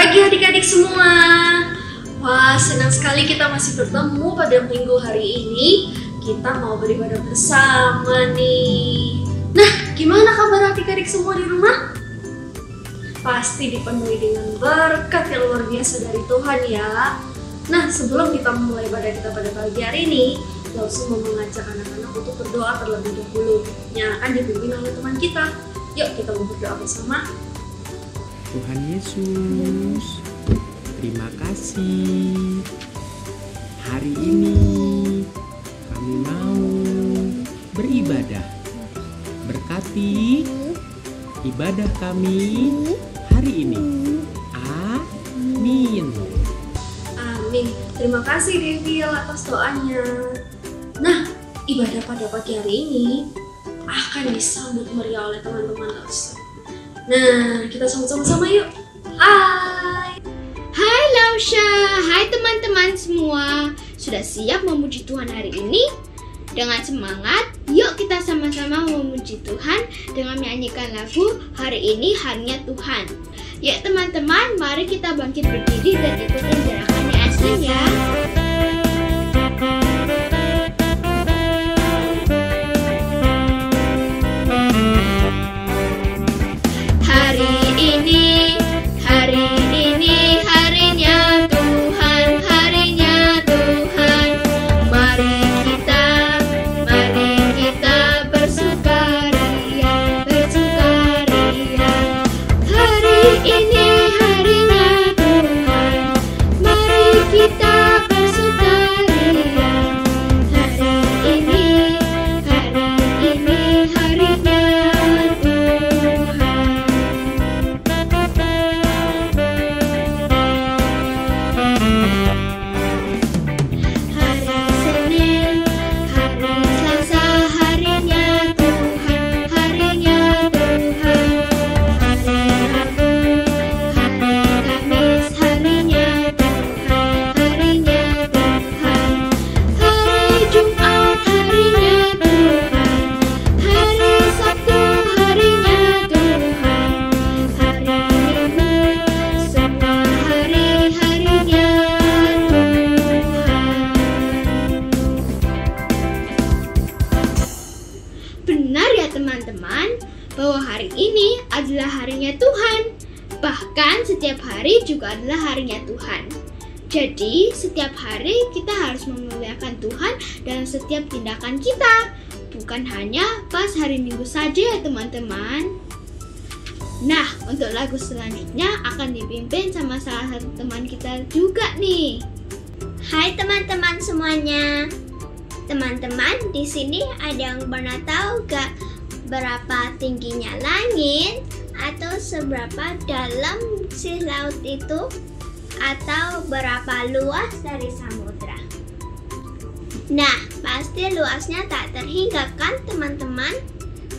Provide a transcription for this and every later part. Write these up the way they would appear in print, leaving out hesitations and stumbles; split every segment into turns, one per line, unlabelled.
pagi adik-adik semua. Wah, senang sekali kita masih bertemu pada minggu hari ini. Kita mau beribadah bersama nih. Nah, gimana kabar adik-adik semua di rumah? Pasti dipenuhi dengan berkat yang luar biasa dari Tuhan ya. Nah, sebelum kita memulai ibadah kita pada pagi hari ini, langsung mau mengajak anak-anak untuk berdoa terlebih dahulu yang akan dipimpin oleh teman kita. Yuk kita mau berdoa bersama.
Tuhan Yesus, terima kasih. Hari ini kami mau beribadah. Berkati ibadah kami hari ini. Amin.
Amin. Terima kasih Devil atas doanya. Nah, ibadah pada pagi hari ini akan disambut meriah oleh teman-teman Lausha. Nah, kita sama-sama yuk. Hai.
Hai Lausha, hai teman-teman semua. Sudah siap memuji Tuhan hari ini? Dengan semangat, yuk kita sama-sama memuji Tuhan dengan menyanyikan lagu Hari Ini Harinya Tuhan. Yuk teman-teman, mari kita bangkit berdiri dan ikutin gerakannya asing ya. Teman-teman, bahwa hari ini adalah harinya Tuhan. Bahkan setiap hari juga adalah harinya Tuhan. Jadi setiap hari kita harus memuliakan Tuhan dalam setiap tindakan kita, bukan hanya pas hari Minggu saja ya teman-teman. Nah, untuk lagu selanjutnya akan dipimpin sama salah satu teman kita juga nih.
Hai teman-teman semuanya. Teman-teman, di sini ada yang pernah tahu gak berapa tingginya langit atau seberapa dalam si laut itu, atau berapa luas dari samudra? Nah, pasti luasnya tak terhingga kan teman-teman?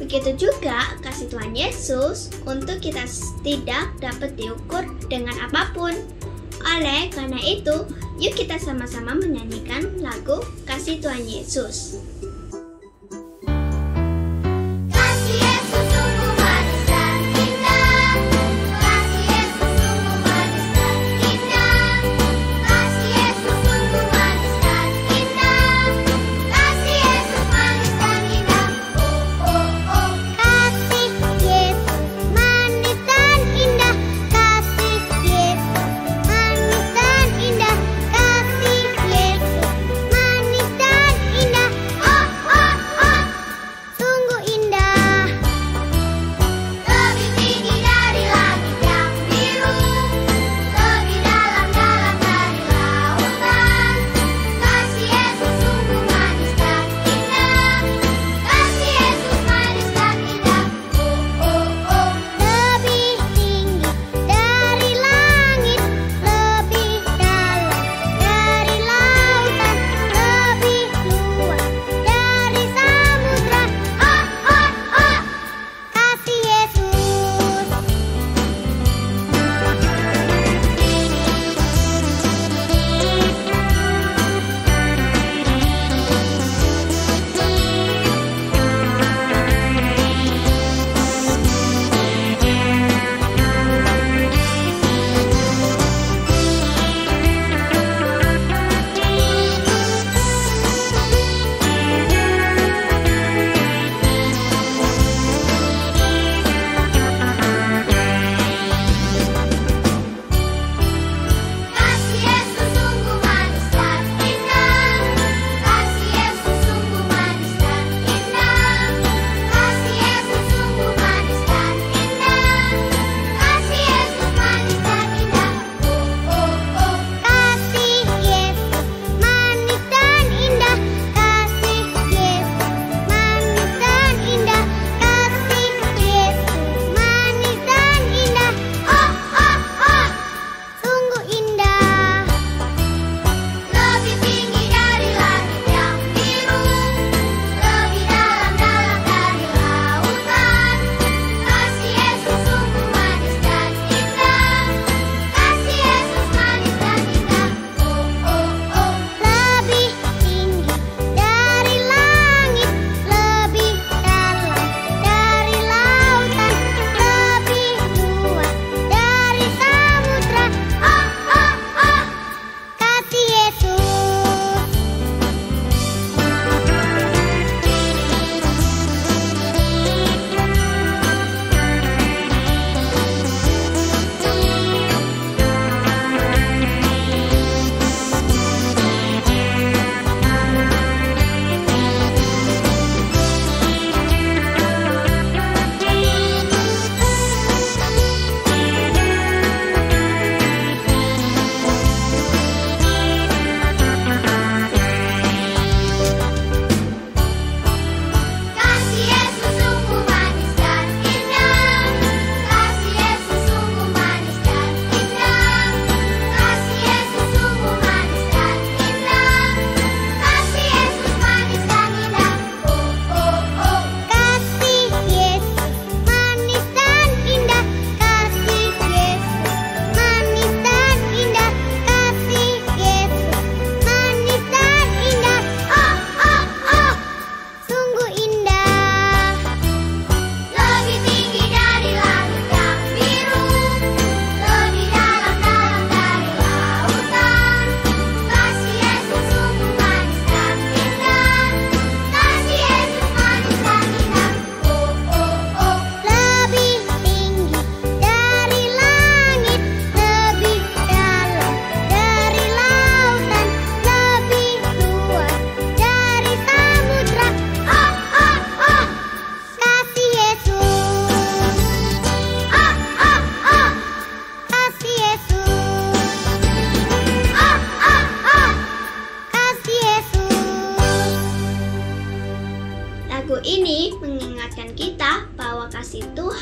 Begitu juga kasih Tuhan Yesus untuk kita tidak dapat diukur dengan apapun. Oleh karena itu, yuk kita sama-sama menyanyikan lagu Kasih Tuhan Yesus.
Oh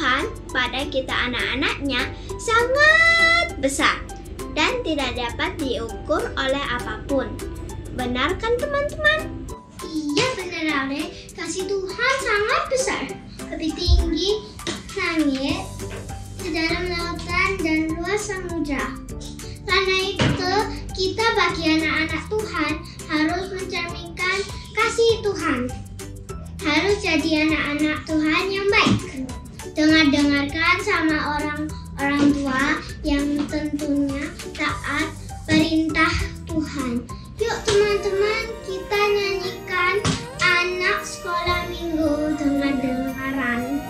Tuhan pada kita anak-anaknya sangat besar dan tidak dapat diukur oleh apapun. Benar kan teman-teman?
Iya benar Aure, kasih Tuhan sangat besar, lebih tinggi langit, sedalam lautan dan luas samudra. Karena itu kita bagi anak-anak Tuhan harus mencerminkan kasih Tuhan. Harus jadi anak-anak Tuhan yang baik. Dengar-dengarkan sama orang tua yang tentunya taat perintah Tuhan. Yuk teman-teman, kita nyanyikan anak sekolah minggu dengar-dengaran.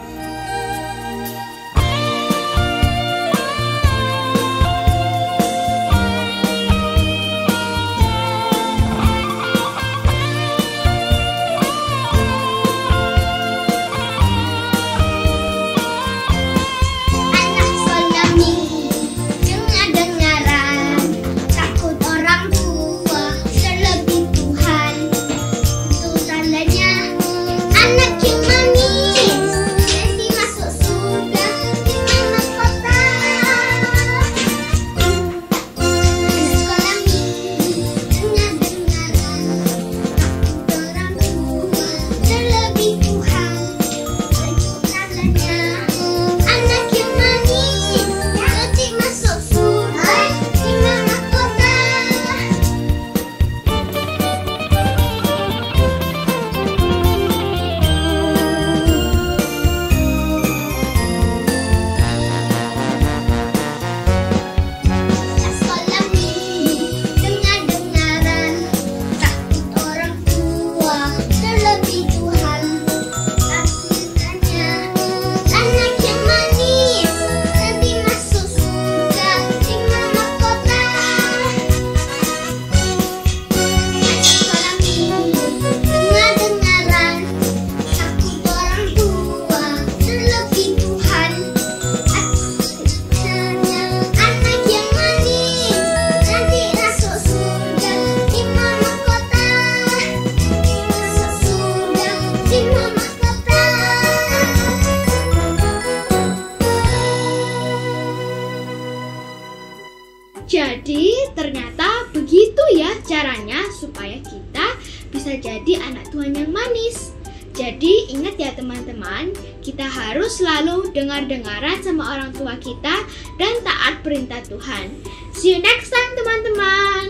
Jadi ternyata begitu ya caranya supaya kita bisa jadi anak Tuhan yang manis. Jadi ingat ya teman-teman, kita harus selalu dengar-dengaran sama orang tua kita dan taat perintah Tuhan. See you next time teman-teman.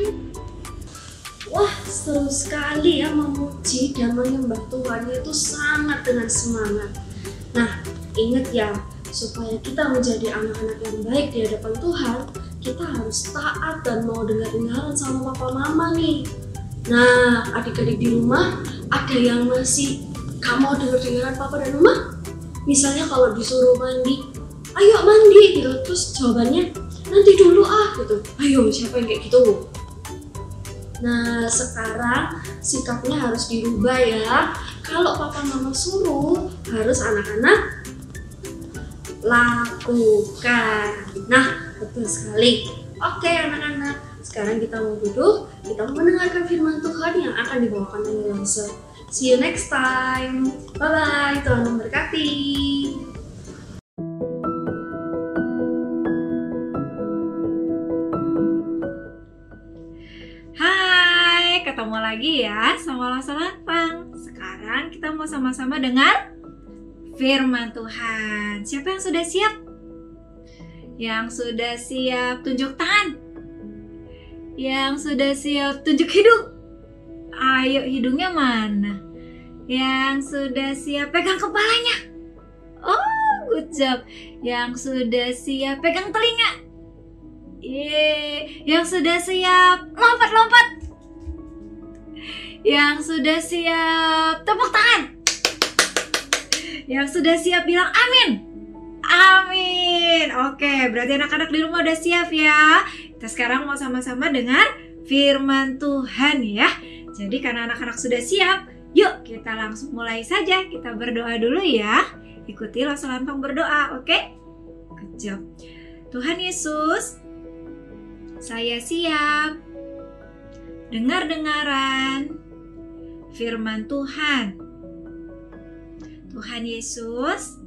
Wah, seru sekali ya memuji dan menyembah Tuhan itu sangat dengan semangat. Nah, ingat ya, supaya kita menjadi anak-anak yang baik di hadapan Tuhan, kita harus taat dan mau dengar-dengaran sama papa mama nih. Nah, adik-adik di rumah ada yang masih gak mau dengar-dengaran papa dan mama? Misalnya kalau disuruh mandi, ayo mandi gitu, terus jawabannya nanti dulu gitu. Ayo, siapa yang kayak gitu? Nah, sekarang sikapnya harus dirubah ya. Kalau papa mama suruh, harus anak-anak lakukan. Nah, betul sekali. Oke anak-anak, sekarang kita mau duduk, kita mendengarkan firman Tuhan yang akan dibawakan oleh Lance. See you next time. Bye-bye, Tuhan memberkati.
Hai, ketemu lagi ya sama Lance Lapang. Sekarang kita mau sama-sama dengar firman Tuhan. Siapa yang sudah siap? Yang sudah siap tunjuk tangan. Yang sudah siap tunjuk hidung. Ayo, hidungnya mana? Yang sudah siap pegang kepalanya. Oh, good job. Yang sudah siap pegang telinga. Yang sudah siap lompat-lompat. Yang sudah siap tepuk tangan. Yang sudah siap bilang amin. Amin. Oke, berarti anak-anak di rumah udah siap ya. Kita sekarang mau sama-sama dengar firman Tuhan ya. Jadi karena anak-anak sudah siap, yuk kita langsung mulai saja. Kita berdoa dulu ya. Ikuti Lance Lapang berdoa, oke? Good job. Tuhan Yesus, saya siap dengar-dengaran firman Tuhan. Tuhan Yesus,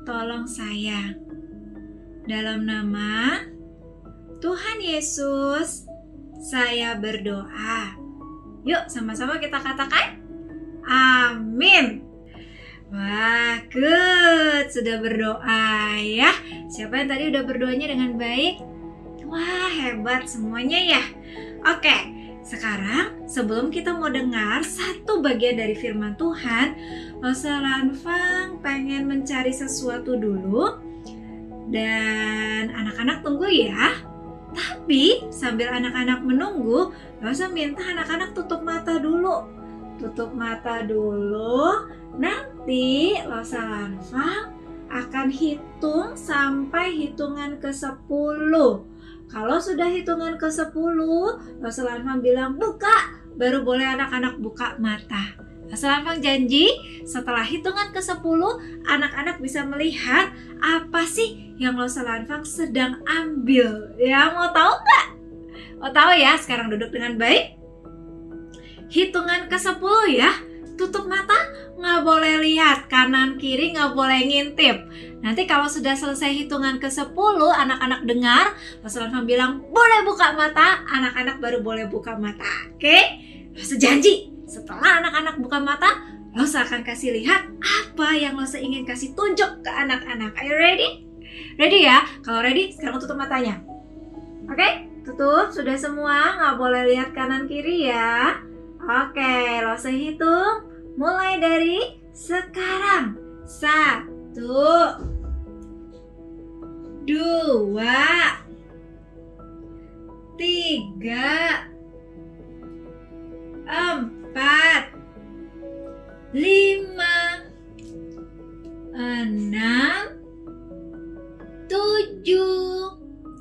tolong saya. Dalam nama Tuhan Yesus, saya berdoa. Yuk sama-sama kita katakan, amin. Wah, good. Sudah berdoa ya. Siapa yang tadi udah berdoanya dengan baik? Wah, hebat semuanya ya. Oke, sekarang sebelum kita mau dengar satu bagian dari firman Tuhan, Rosa Lanfang pengen mencari sesuatu dulu. Dan anak-anak tunggu ya. Tapi sambil anak-anak menunggu, Rosa minta anak-anak tutup mata dulu. Tutup mata dulu. Nanti Rosa Lanfang akan hitung sampai hitungan ke-10. Kalau sudah hitungan ke-10, Rosa Lanfang bilang buka, baru boleh anak-anak buka mata. Rosa Lanfang janji setelah hitungan ke-10, anak-anak bisa melihat apa sih yang Rosa Lanfang sedang ambil. Ya, mau tahu nggak? Mau tahu ya? Sekarang duduk dengan baik. Hitungan ke-10 ya. Tutup mata, nggak boleh lihat kanan kiri, nggak boleh ngintip. Nanti kalau sudah selesai hitungan ke-10, anak-anak dengar, Rosa Lanfang bilang boleh buka mata, anak-anak baru boleh buka mata. Oke? Rosa janji, setelah anak-anak buka mata, Rosa akan kasih lihat apa yang Rosa ingin kasih tunjuk ke anak-anak. Are you ready? Ready ya? Kalau ready, sekarang tutup matanya. Oke? Tutup, sudah semua, nggak boleh lihat kanan kiri ya. Oke, Rosa hitung mulai dari sekarang. 1, 2, 3, 4, 5, 6, 7.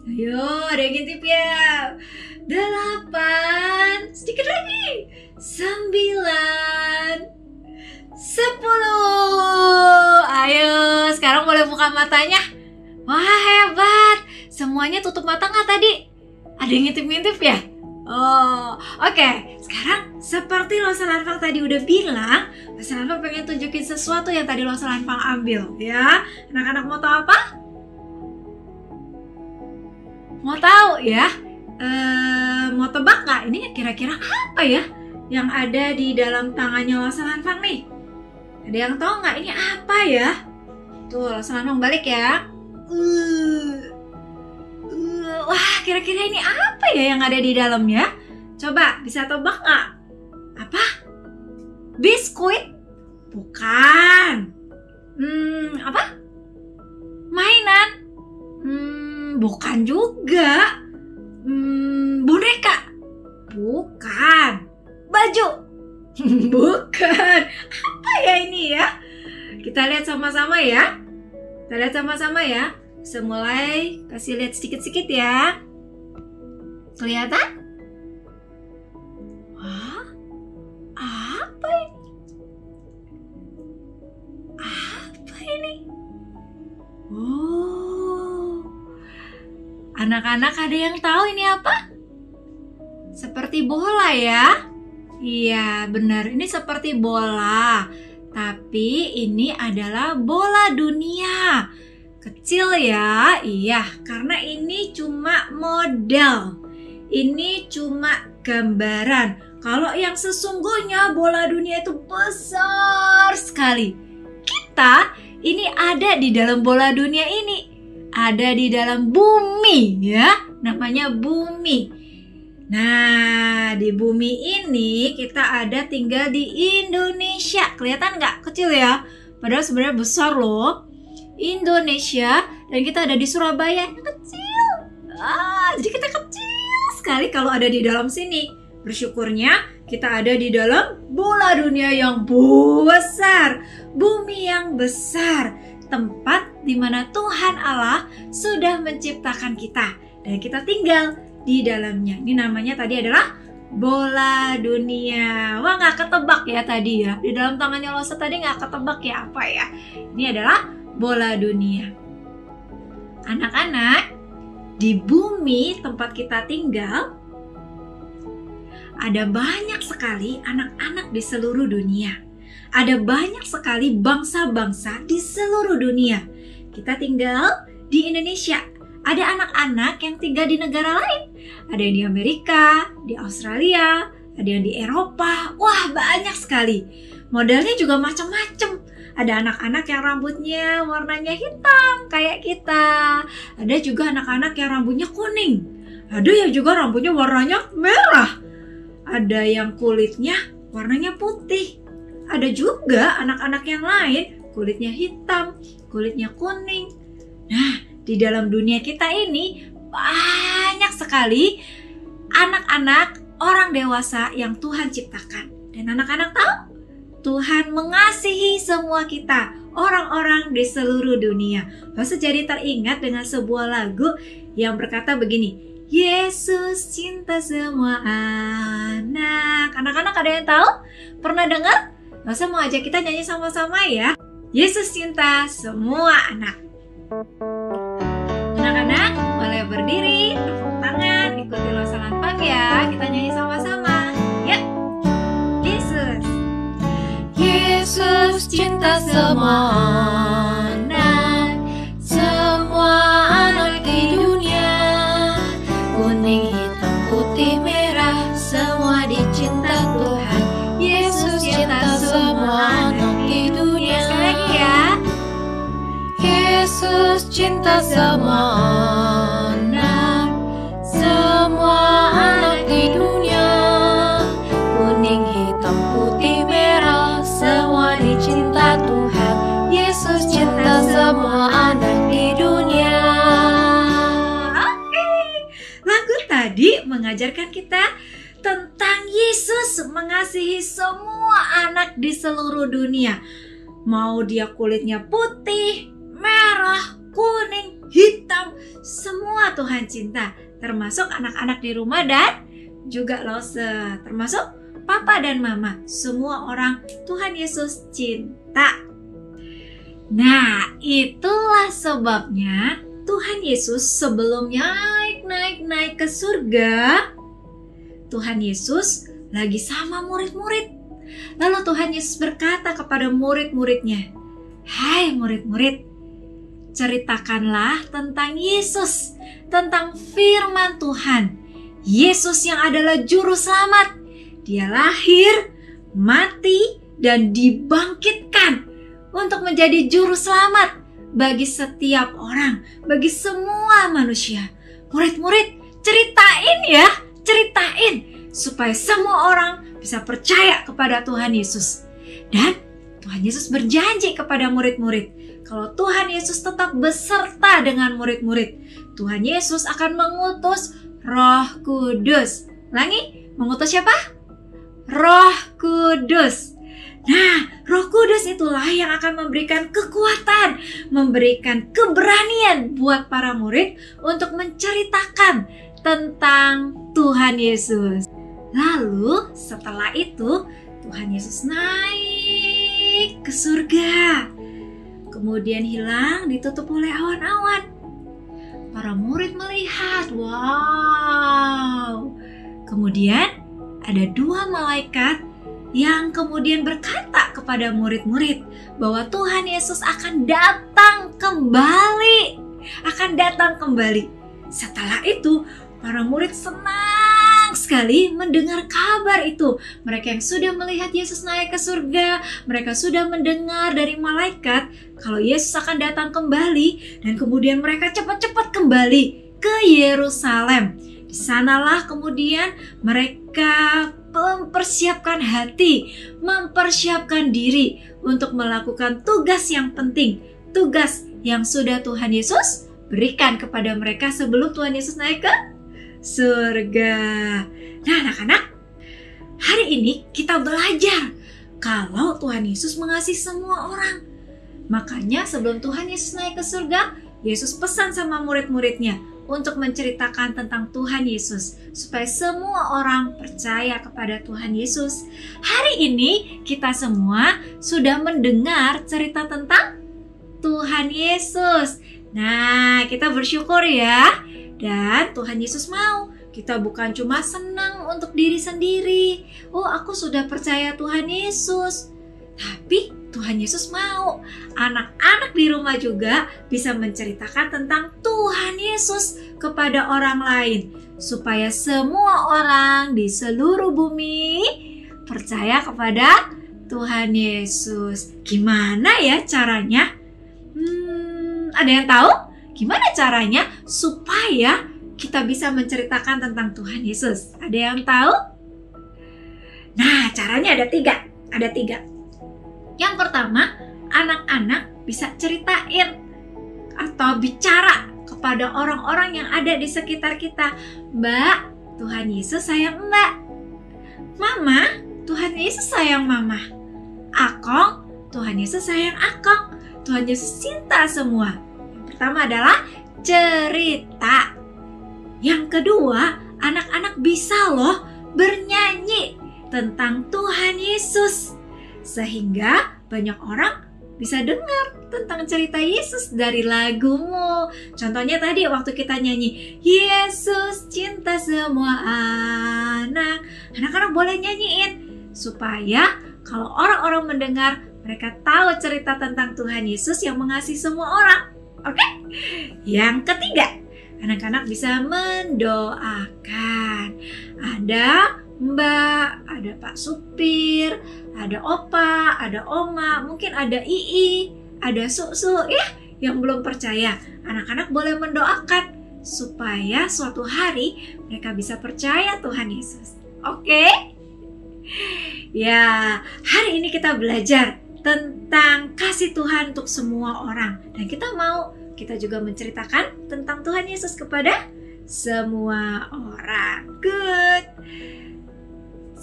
Ayo, ada yang ngintip ya. 8, sedikit lagi. 9, 10. Ayo, sekarang boleh buka matanya. Wah, hebat. Semuanya tutup mata nggak tadi? Ada yang ngintip-ngintip ya? Oh, oke. Sekarang seperti Rosa Lanfang tadi udah bilang, Rosa Lanfang pengen tunjukin sesuatu yang tadi Rosa Lanfang ambil, ya. Anak-anak mau tahu apa? Mau tahu ya? Mau tebak nggak? Ini kira-kira apa ya yang ada di dalam tangannya Rosa Lanfang nih? Ada yang tahu nggak ini apa ya? Tuh, Rosa Lanfang balik ya. Wah, kira-kira ini apa ya yang ada di dalamnya? Coba, bisa tebak nggak? Apa? Biskuit? Bukan. Apa? Mainan? Bukan juga. Boneka? Bukan. Baju? Bukan. Apa ya ini ya? Kita lihat sama-sama ya. Kita lihat sama-sama ya. Mulai kasih lihat sedikit-sedikit ya. Kelihatan? Wah, apa ini? Apa ini? Oh, anak-anak ada yang tahu ini apa? Seperti bola ya? Iya, benar. Ini seperti bola. Tapi ini adalah bola dunia. Kecil ya? Iya, karena ini cuma model. Ini cuma gambaran. Kalau yang sesungguhnya bola dunia itu besar sekali. Kita ini ada di dalam bola dunia ini. Ada di dalam bumi ya. Namanya bumi. Nah, di bumi ini kita ada tinggal di Indonesia. Kelihatan nggak? Kecil ya? Padahal sebenarnya besar loh. Indonesia, dan kita ada di Surabaya. Kecil. Jadi kita kecil sekali kalau ada di dalam sini. Bersyukurnya kita ada di dalam bola dunia yang besar. Bumi yang besar. Tempat di mana Tuhan Allah sudah menciptakan kita. Dan kita tinggal di dalamnya. Ini namanya tadi adalah bola dunia. Wah, nggak ketebak ya tadi ya. Di dalam tangannya Rosa tadi nggak ketebak ya apa ya. Ini adalah bola dunia. Anak-anak, di bumi tempat kita tinggal, ada banyak sekali anak-anak di seluruh dunia. Ada banyak sekali bangsa-bangsa di seluruh dunia. kita tinggal di Indonesia. Ada anak-anak yang tinggal di negara lain. Ada yang di Amerika, di Australia, ada yang di Eropa. Wah, banyak sekali. Modelnya juga macam-macam. Ada anak-anak yang rambutnya warnanya hitam kayak kita. Ada juga anak-anak yang rambutnya kuning. Ada yang juga rambutnya warnanya merah. Ada yang kulitnya warnanya putih. Ada juga anak-anak yang lain kulitnya hitam, kulitnya kuning. Nah, di dalam dunia kita ini banyak sekali anak-anak, orang dewasa yang Tuhan ciptakan. Dan anak-anak tahu, Tuhan mengasihi semua kita, orang-orang di seluruh dunia. Lalu jadi teringat dengan sebuah lagu yang berkata begini, Yesus cinta semua anak. Anak-anak ada yang tahu? Pernah dengar? Masa mau ajak kita nyanyi sama-sama ya? Yesus cinta semua anak. Anak-anak boleh berdiri, tepuk tangan, ikuti losalan pam ya. Kita nyanyi sama-sama. Yuk.
Yesus cinta semua anak, semua anak di dunia. Kuning, hitam, putih, merah, semua dicinta Tuhan. Yesus cinta semua anak di dunia.
Sekali lagi ya.
Yesus cinta semua anak, semua anak di dunia. Kuning, hitam, putih, merah, semua dicinta Tuhan. Yesus cinta semua anak di dunia.
Oke. Lagu tadi mengajarkan kita tentang Yesus mengasihi semua anak di seluruh dunia. Mau dia kulitnya putih, merah, kuning, hitam, semua Tuhan cinta. Termasuk anak-anak di rumah dan juga Lose, termasuk papa dan mama. Semua orang Tuhan Yesus cinta. Nah, itulah sebabnya Tuhan Yesus sebelum naik ke surga, Tuhan Yesus lagi sama murid-murid. Lalu Tuhan Yesus berkata kepada murid-muridnya, "Hai murid-murid, ceritakanlah tentang Yesus, tentang firman Tuhan. Yesus yang adalah juru selamat. Dia lahir, mati, dan dibangkitkan untuk menjadi juru selamat bagi setiap orang, bagi semua manusia." Murid-murid, ceritain supaya semua orang bisa percaya kepada Tuhan Yesus. Dan Tuhan Yesus berjanji kepada murid-murid, kalau Tuhan Yesus tetap beserta dengan murid-murid, Tuhan Yesus akan mengutus Roh Kudus. Ulangi, mengutus siapa? Roh Kudus. Nah, Roh Kudus itulah yang akan memberikan kekuatan, memberikan keberanian buat para murid untuk menceritakan tentang Tuhan Yesus. Lalu setelah itu Tuhan Yesus naik ke surga. Kemudian hilang, ditutup oleh awan-awan. Para murid melihat, wow. Kemudian ada dua malaikat yang kemudian berkata kepada murid-murid bahwa Tuhan Yesus akan datang kembali. Setelah itu, para murid senang sekali mendengar kabar itu. Mereka yang sudah melihat Yesus naik ke surga, mereka sudah mendengar dari malaikat kalau Yesus akan datang kembali, dan kemudian mereka cepat-cepat kembali ke Yerusalem. Di sanalah kemudian mereka mempersiapkan hati, mempersiapkan diri untuk melakukan tugas yang penting, tugas yang sudah Tuhan Yesus berikan kepada mereka sebelum Tuhan Yesus naik ke surga. Nah, anak-anak, hari ini kita belajar kalau Tuhan Yesus mengasihi semua orang. Makanya sebelum Tuhan Yesus naik ke surga, Yesus pesan sama murid-muridnya untuk menceritakan tentang Tuhan Yesus supaya semua orang percaya kepada Tuhan Yesus. Hari ini kita semua sudah mendengar cerita tentang Tuhan Yesus. Nah, kita bersyukur ya. Dan Tuhan Yesus mau kita bukan cuma senang untuk diri sendiri. Oh, aku sudah percaya Tuhan Yesus. Tapi Tuhan Yesus mau anak-anak di rumah juga bisa menceritakan tentang Tuhan Yesus kepada orang lain, supaya semua orang di seluruh bumi percaya kepada Tuhan Yesus. Gimana ya caranya? Ada yang tahu? Gimana caranya supaya kita bisa menceritakan tentang Tuhan Yesus? Ada yang tahu? Nah, caranya ada tiga. Yang pertama, anak-anak bisa ceritain atau bicara kepada orang-orang yang ada di sekitar kita. Mbak, Tuhan Yesus sayang Mbak. Mama, Tuhan Yesus sayang Mama. Akong, Tuhan Yesus sayang Akong. Tuhan Yesus cinta semua. Yang pertama adalah cerita. Yang kedua, anak-anak bisa loh bernyanyi tentang Tuhan Yesus, sehingga banyak orang bisa dengar tentang cerita Yesus dari lagumu. Contohnya tadi waktu kita nyanyi Yesus cinta semua anak. Anak-anak boleh nyanyiin supaya kalau orang-orang mendengar, mereka tahu cerita tentang Tuhan Yesus yang mengasihi semua orang. Oke? Yang ketiga, anak-anak bisa mendoakan. Ada Mbak, ada Pak Supir, ada Opa, ada Oma, mungkin ada Ii, ada Su ya yang belum percaya. Anak-anak boleh mendoakan supaya suatu hari mereka bisa percaya Tuhan Yesus. Oke? Ya, hari ini kita belajar tentang kasih Tuhan untuk semua orang. Dan kita juga menceritakan tentang Tuhan Yesus kepada semua orang. Good.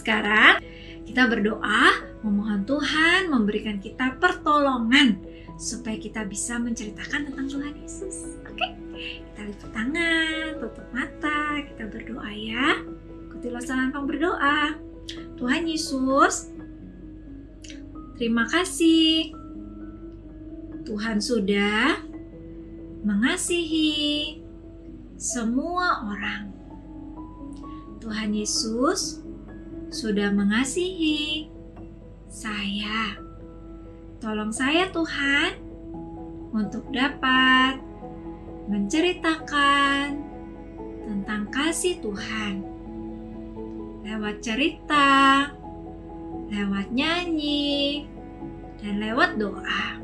Sekarang kita berdoa memohon Tuhan memberikan kita pertolongan supaya kita bisa menceritakan tentang Tuhan Yesus. Oke? Kita lipat tangan, tutup mata, kita berdoa ya. Ikutilah Salantong berdoa. Tuhan Yesus, terima kasih Tuhan sudah mengasihi semua orang. Tuhan Yesus sudah mengasihi saya. Tolong saya Tuhan untuk dapat menceritakan tentang kasih Tuhan lewat cerita, lewat nyanyi, dan lewat doa.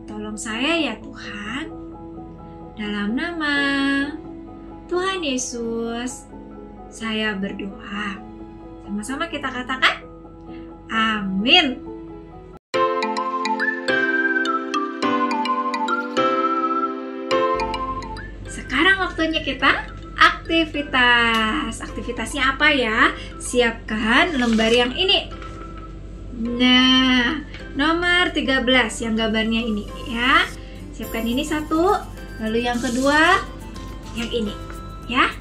Tolong saya ya Tuhan, dalam nama Tuhan Yesus saya berdoa. Sama-sama kita katakan amin. Sekarang waktunya kita aktivitas. Aktivitasnya apa ya? Siapkan lembar yang ini. Nah, nomor 13 yang gambarnya ini ya. Siapkan ini satu, lalu yang kedua yang ini ya.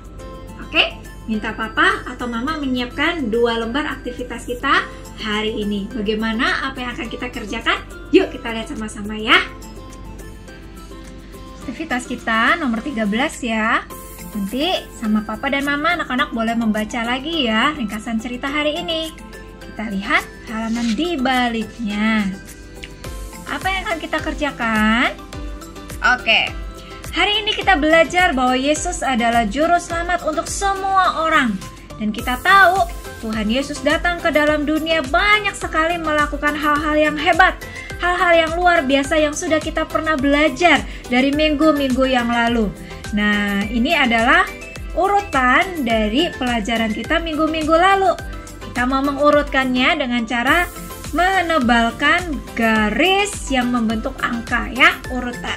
Oke, minta papa atau mama menyiapkan 2 lembar aktivitas kita hari ini. Bagaimana apa yang akan kita kerjakan? Yuk kita lihat sama-sama ya. Aktivitas kita nomor 13 ya. Nanti sama papa dan mama anak-anak boleh membaca lagi ya ringkasan cerita hari ini. Kita lihat halaman di baliknya. Apa yang akan kita kerjakan? Oke. Hari ini kita belajar bahwa Yesus adalah juru selamat untuk semua orang. Dan kita tahu Tuhan Yesus datang ke dalam dunia banyak sekali melakukan hal-hal yang hebat. Hal-hal yang luar biasa yang sudah kita pernah belajar dari minggu-minggu yang lalu. Nah, ini adalah urutan dari pelajaran kita minggu-minggu lalu. Kita mau mengurutkannya dengan cara menebalkan garis yang membentuk angka ya, urutan.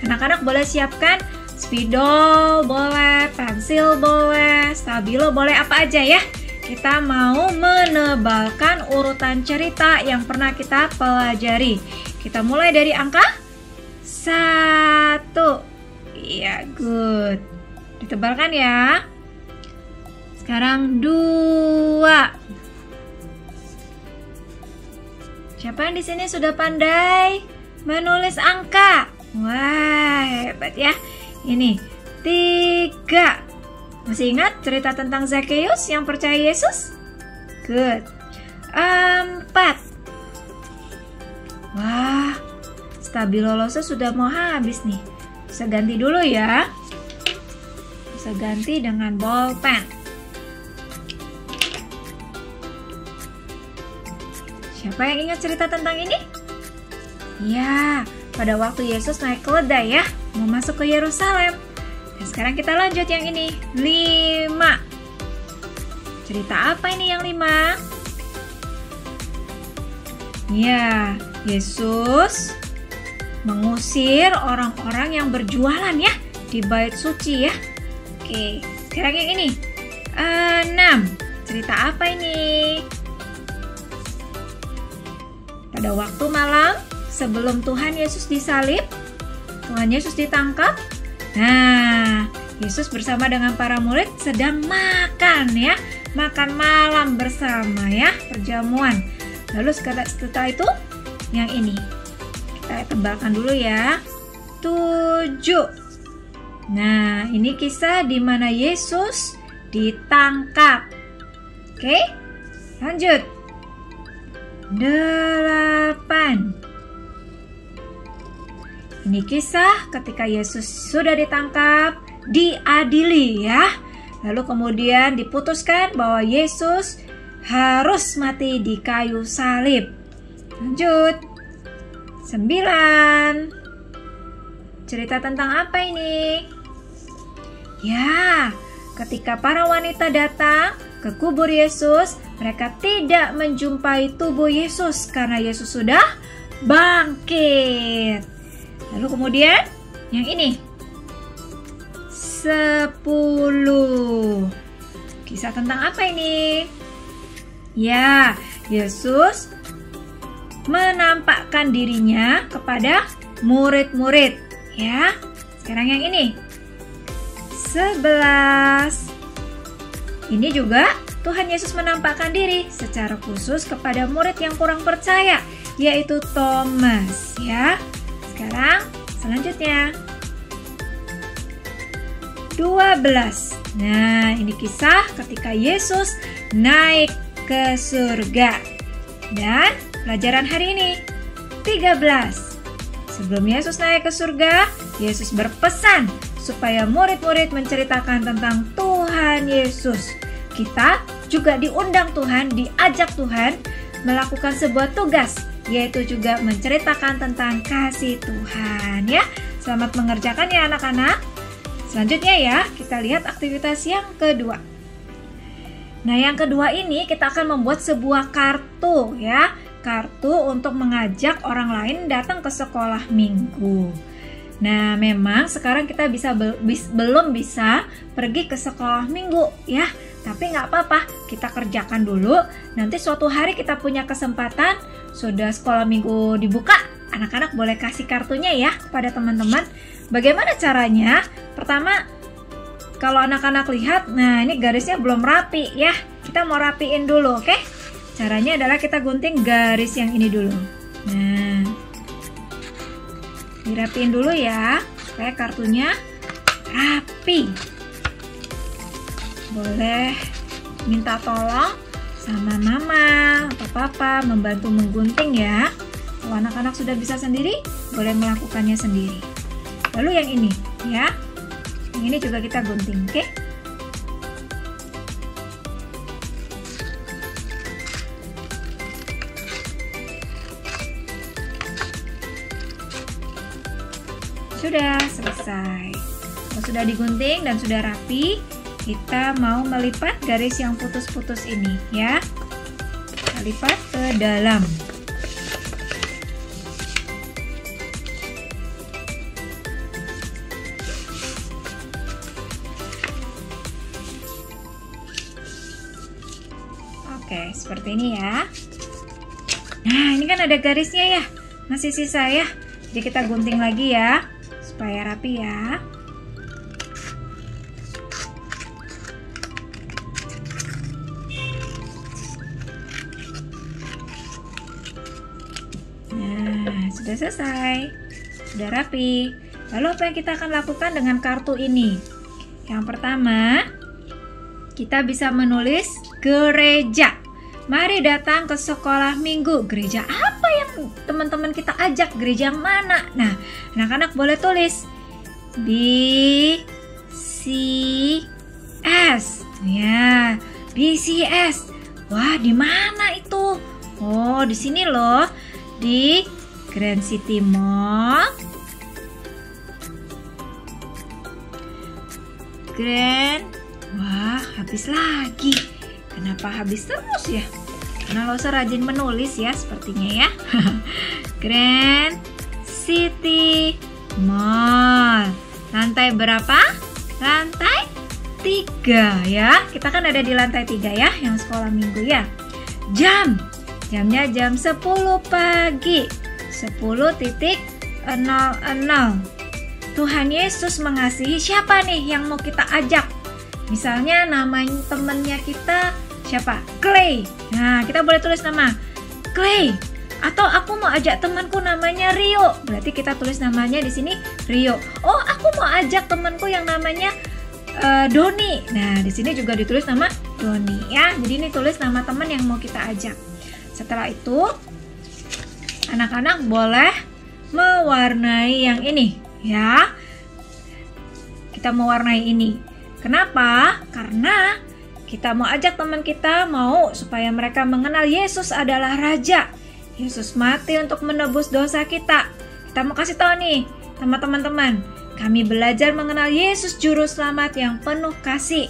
Anak-anak boleh siapkan spidol, boleh, pensil boleh, stabilo boleh, apa aja ya. Kita mau menebalkan urutan cerita yang pernah kita pelajari. Kita mulai dari angka 1. Iya, good. Ditebalkan ya. Sekarang 2. Siapa yang di sini sudah pandai menulis angka? Wah, hebat ya. Ini 3. Masih ingat cerita tentang Zakheus yang percaya Yesus? Good. 4. Wah, Stabilolosnya sudah mau habis nih. Bisa ganti dulu ya. Bisa ganti dengan bolpen. Siapa yang ingat cerita tentang ini? Ya, pada waktu Yesus naik keledai ya, mau masuk ke Yerusalem. Dan sekarang kita lanjut yang ini, 5. Cerita apa ini yang 5? Ya, Yesus mengusir orang-orang yang berjualan ya di bait suci ya. Oke, sekarang yang ini 6. Cerita apa ini? Pada waktu malam sebelum Tuhan Yesus disalib, Tuhan Yesus ditangkap. Nah, Yesus bersama dengan para murid sedang makan ya, makan malam bersama ya, perjamuan. Lalu setelah itu yang ini kita tebalkan dulu ya, 7. Nah, ini kisah di mana Yesus ditangkap. Oke, lanjut. 8. Ini kisah ketika Yesus sudah ditangkap, diadili ya. Lalu kemudian diputuskan bahwa Yesus harus mati di kayu salib. Lanjut. 9. Cerita tentang apa ini? Ya, ketika para wanita datang ke kubur Yesus, mereka tidak menjumpai tubuh Yesus karena Yesus sudah bangkit. Lalu kemudian yang ini 10. Kisah tentang apa ini? Ya, Yesus menampakkan dirinya kepada murid-murid ya. Sekarang yang ini 11. Ini juga Tuhan Yesus menampakkan diri secara khusus kepada murid yang kurang percaya, yaitu Thomas ya. Sekarang selanjutnya 12. Nah, ini kisah ketika Yesus naik ke surga. Dan pelajaran hari ini 13. Sebelum Yesus naik ke surga, Yesus berpesan supaya murid-murid menceritakan tentang Tuhan Yesus. Kita juga diundang Tuhan, diajak Tuhan melakukan sebuah tugas, yaitu juga menceritakan tentang kasih Tuhan ya. Selamat mengerjakan ya anak-anak. Selanjutnya ya, kita lihat aktivitas yang kedua. Nah, yang kedua ini kita akan membuat sebuah kartu ya. Kartu untuk mengajak orang lain datang ke sekolah minggu. Nah, memang sekarang kita belum bisa pergi ke sekolah minggu ya. Tapi nggak apa-apa, kita kerjakan dulu. Nanti suatu hari kita punya kesempatan, sudah sekolah minggu dibuka, anak-anak boleh kasih kartunya ya kepada teman-teman. Bagaimana caranya? Pertama, kalau anak-anak lihat, nah ini garisnya belum rapi ya. Kita mau rapiin dulu, oke? Caranya adalah kita gunting garis yang ini dulu. Nah, dirapiin dulu ya, supaya kartunya rapi. Boleh minta tolong sama mama atau papa membantu menggunting ya. Kalau anak-anak sudah bisa sendiri, boleh melakukannya sendiri. Lalu yang ini ya, yang ini juga kita gunting, oke? Sudah selesai. Kalau sudah digunting dan sudah rapi, kita mau melipat garis yang putus-putus ini ya. Kita lipat ke dalam. Oke, seperti ini ya. Nah, ini kan ada garisnya ya. Masih sisa ya. Jadi kita gunting lagi ya, supaya rapi ya. Nah, sudah selesai. Sudah rapi. Lalu apa yang kita akan lakukan dengan kartu ini? Yang pertama, kita bisa menulis gereja. Mari datang ke sekolah minggu. Gereja apa yang teman-teman kita ajak? Gereja yang mana? Nah, anak-anak boleh tulis BCS. Ya, BCS. Wah, di mana itu? Oh, di sini loh, di Grand City Mall. Wah, habis lagi. Kenapa habis terus ya? Karena lo rajin menulis ya, sepertinya ya. Grand City Mall. Lantai berapa? Lantai 3 ya. Kita kan ada di lantai 3 ya, yang sekolah minggu ya. Jamnya jam 10 pagi. 10.00. Tuhan Yesus mengasihi siapa nih yang mau kita ajak? Misalnya nama temennya kita siapa? Clay. Nah, kita boleh tulis nama Clay. Atau aku mau ajak temanku namanya Rio. Berarti kita tulis namanya di sini Rio. Oh, aku mau ajak temanku yang namanya Doni. Nah, di sini juga ditulis nama Doni ya. Jadi ini tulis nama teman yang mau kita ajak. Setelah itu, anak-anak boleh mewarnai yang ini ya. Kita mewarnai ini. Kenapa? Karena kita mau ajak teman kita, mau supaya mereka mengenal Yesus adalah Raja. Yesus mati untuk menebus dosa kita. Kita mau kasih tahu nih sama teman-teman, kami belajar mengenal Yesus Juru Selamat yang penuh kasih.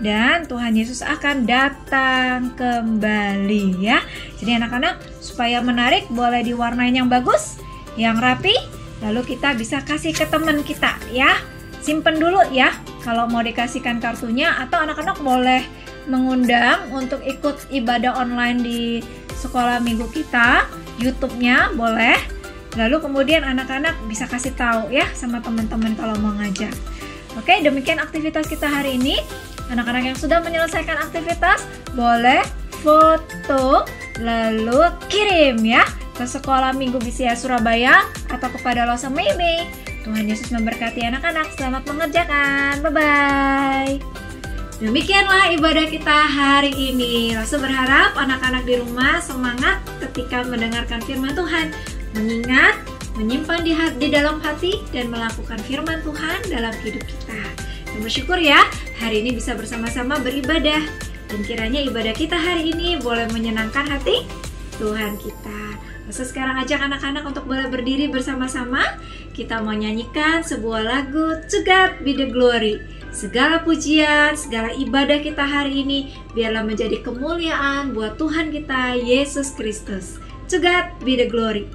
Dan Tuhan Yesus akan datang kembali ya. Jadi anak-anak, supaya menarik boleh diwarnain yang bagus, yang rapi. Lalu kita bisa kasih ke teman kita ya. Simpen dulu ya kalau mau dikasihkan kartunya, atau anak-anak boleh mengundang untuk ikut ibadah online di sekolah minggu kita, YouTube-nya boleh. Lalu kemudian anak-anak bisa kasih tahu ya sama teman-teman kalau mau ngajak. Oke, demikian aktivitas kita hari ini. Anak-anak yang sudah menyelesaikan aktivitas boleh foto lalu kirim ya ke sekolah minggu BCS Surabaya atau kepada Losa Meme. Tuhan Yesus memberkati anak-anak. Selamat mengerjakan. Bye-bye. Demikianlah ibadah kita hari ini. Losa berharap anak-anak di rumah semangat ketika mendengarkan firman Tuhan, mengingat, menyimpan di dalam hati, dan melakukan firman Tuhan dalam hidup kita. Dan bersyukur ya, hari ini bisa bersama-sama beribadah. Dan kiranya ibadah kita hari ini boleh menyenangkan hati Tuhan kita. Losa sekarang ajak anak-anak untuk boleh berdiri bersama-sama. Kita mau nyanyikan sebuah lagu To God Be The Glory. Segala pujian, segala ibadah kita hari ini biarlah menjadi kemuliaan buat Tuhan kita Yesus Kristus. To God Be The Glory.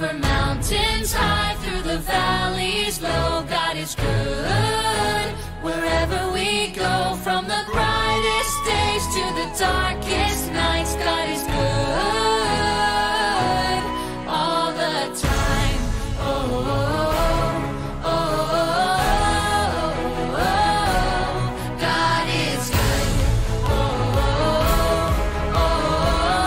over mountains high, through the valleys low. God is good wherever we go, from the brightest days to the darkest nights. God is good all the time. Oh, oh, oh, oh, oh. God is good. Oh, oh, oh, oh.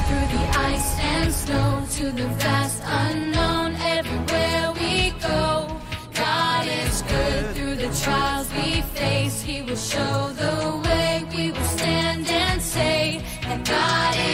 Through the ice and snow to the vast unknown, everywhere we go, God is good. Through the trials we face, He will show the way. We will stand and say that God is